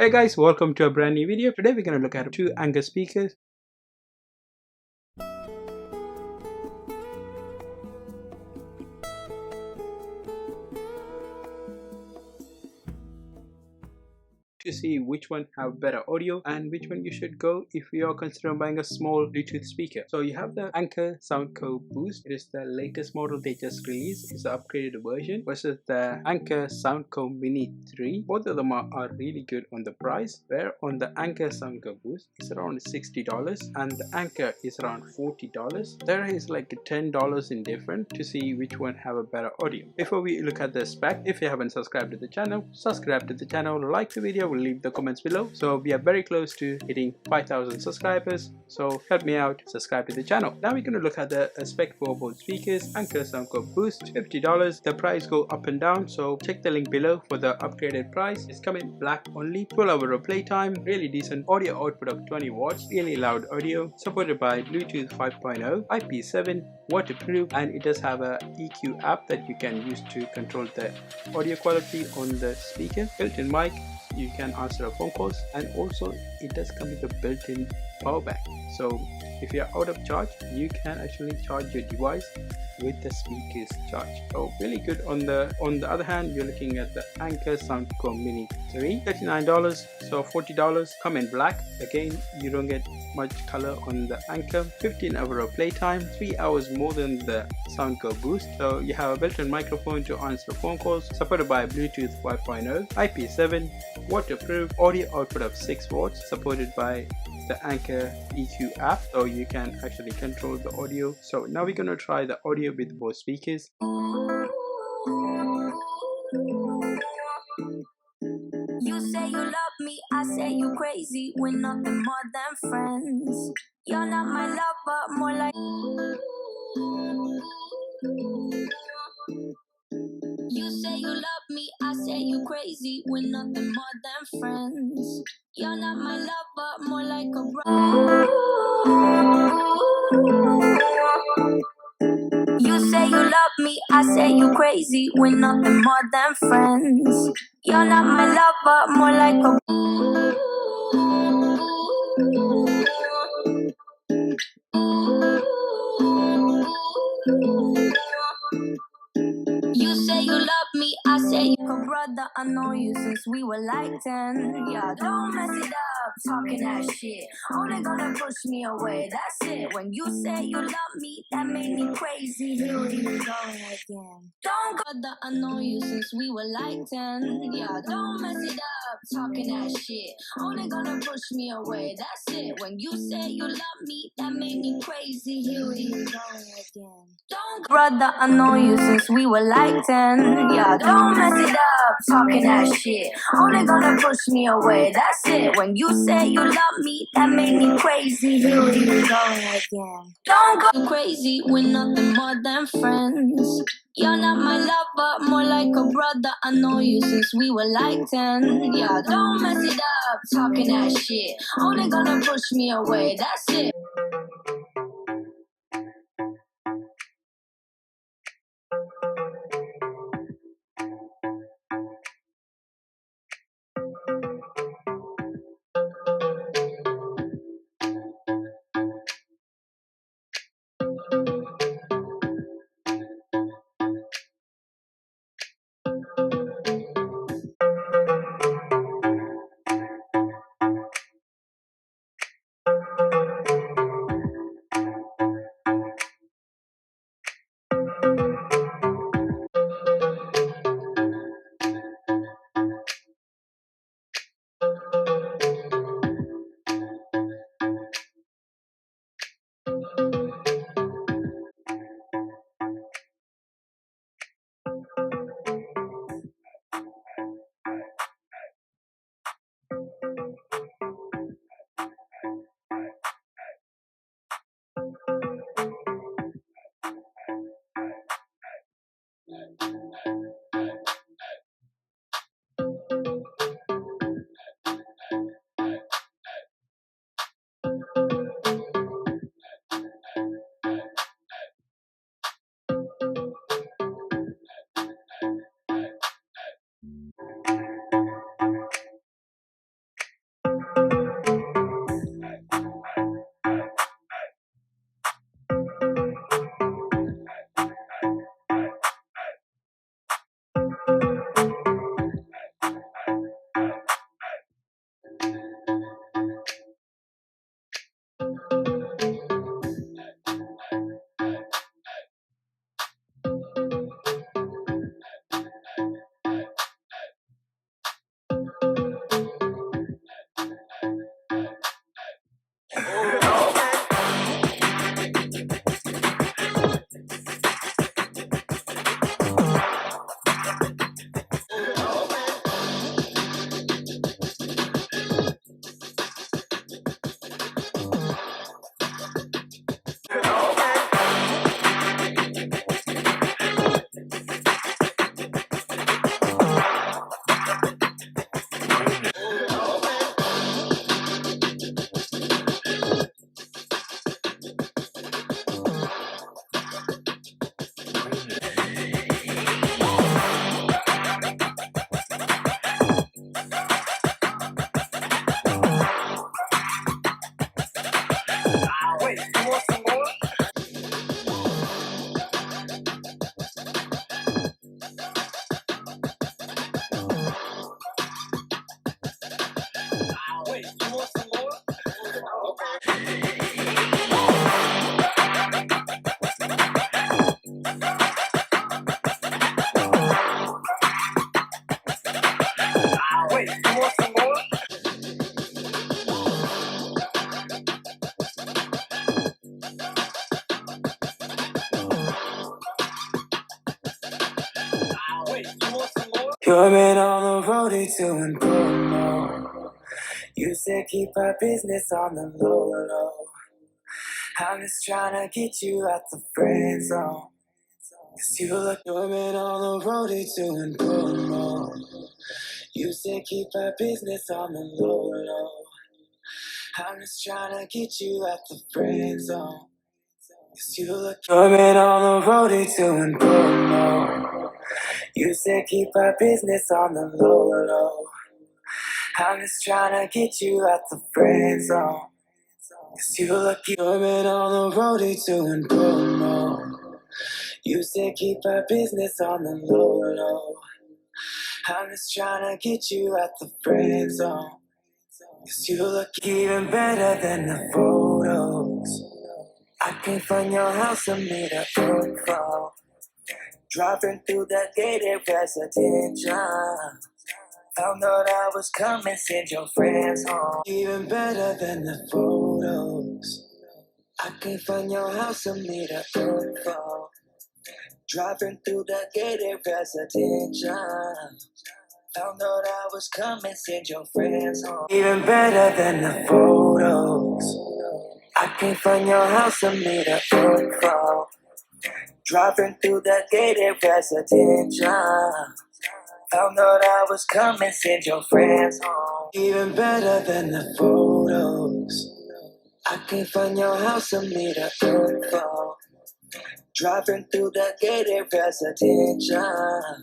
Hey guys, welcome to a brand new video. Today we're going to look at two Anker speakers. To see which one have better audio and which one you should go if you are considering buying a small Bluetooth speaker. So you have the Anker SoundCore Boost. It is the latest model they just released. It's the upgraded version versus the Anker SoundCore Mini 3. Both of them are really good on the price. Where on the Anker SoundCore Boost it's around $60 and the Anker is around $40. There is like $10 in difference to see which one have a better audio. Before we look at the spec, if you haven't subscribed to the channel, subscribe to the channel, like the video, will leave the comments below. So we are very close to hitting 5,000 subscribers, so help me out, subscribe to the channel. Now we're going to look at the spec for both speakers. Anker SoundCore Boost $50. The price go up and down, so check the link below for the upgraded price. It's coming black only, 12 hour of playtime, really decent audio output of 20 watts, really loud audio, supported by Bluetooth 5.0, IP7, waterproof, and it does have a EQ app that you can use to control the audio quality on the speaker. Built-in mic, you can answer phone calls, and also it does come with a built-in power bank. So if you're out of charge, you can actually charge your device with the speaker's charge. So really good. On the other hand, you're looking at the Anker SoundCore Mini 3, $39, so $40. Come in black. Again, you don't get much color on the Anker. 15 hour of playtime, 3 hours more than the SoundCore Boost. So you have a built-in microphone to answer phone calls, supported by Bluetooth 5.0, IP7, waterproof, audio output of 6 watts, supported by the Anker EQ app, so you can actually control the audio. So now we're going to try the audio with both speakers. You say you love me, I say you crazy. We're nothing more than friends. You're not my lover, more like. You say you love me, I say you crazy. We're nothing more than friends. You're not my lover, more like a brother. You say you love me, I say you crazy. We're nothing more than friends. You're not my lover, more like a. You say you love me, I say you a brother. I know you since we were like 10. Yeah, don't mess it up, talking that shit. Only gonna push me away, that's it. When you say you love me, that made me crazy. Here we go again. Don't go, brother, I know you since we were like 10. Yeah, don't mess it up, talking that shit. Only gonna push me away, that's it. When you say you love me, that made me crazy. Here we go again. Don't, brother, I know you since we were like 10. Yeah, don't mess it up, talking that shit. Only gonna push me away, that's it. When you say you love me, that made me crazy. Here we go again. Don't go crazy, we're nothing more than friends. You're not my lover, more like a brother. I know you since we were like 10. Yeah, don't mess it up, talking that shit. Only gonna push me away, that's it. Coming on the road doing promo. You said keep our business on the low low. I'm just trying to get you out the friend zone. Cause you look coming on the road doing promo. You said keep our business on the low low. I'm just trying to get you out the friend zone. Cause you look coming on the road doing promo. You said keep our business on the low low. I'm just trying to get you out the friend zone. Cause you look coming on the road doing promo. You said keep our business on the low low. I'm just trying to get you out the friend zone. Cause you look even better than the photos. I can't find your house and meet a profile. Driving through that gated residential. Found out I was coming, send your friends home. Even better than the photos. I can't find your house and meet a profile. Driving through that gated residential. Found out I was coming, send your friends home. Even better than the photos. I can't find your house and meet a profile. Driving through that gated residential. Found out I was coming, send your friends home. Even better than the photos. I can't find your house and meet a profile. Driving through that gated residential.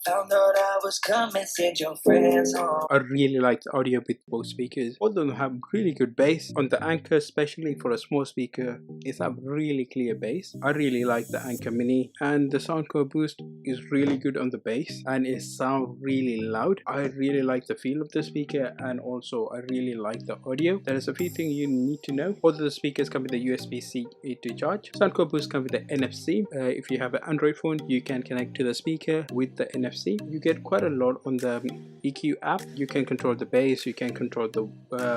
Found out I was coming, send your friends home. I really like the audio with both speakers. Both of them have really good bass. On the Anker, especially for a small speaker, it's a really clear bass. I really like the Anker Mini, and the SoundCore Boost is really good on the bass and it sounds really loud. I really like the feel of the speaker, and also I really like the audio. There is a few things you need to know. Both of the speakers come with a USB-C to charge. SoundCore Boost comes with the NFC. If you have an Android phone, you can connect to the speaker with the NFC. You get quite a lot on the EQ app. You can control the bass, you can control the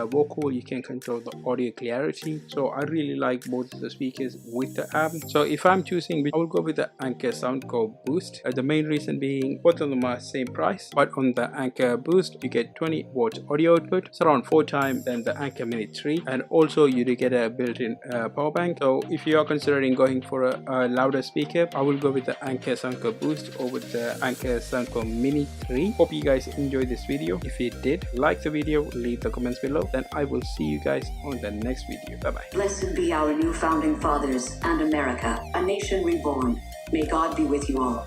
vocal, you can control the audio clarity. So I really like both of the speakers with the app. So if I'm choosing, I will go with the Anker SoundCore Boost. The main reason being both of them are same price, but on the Anker Boost you get 20 watts audio output. It's around 4 times than the Anker Mini 3, and also you do get a built-in power bank. So if you are considering going for a louder speaker, I will go with the Anker SoundCore Boost over the Anker SoundCore Mini 3. Hope you guys enjoyed this video. If you did, like the video, leave the comments below. Then I will see you guys on the next video. Bye bye. Blessed be our new founding fathers and America, a nation reborn. May God be with you all.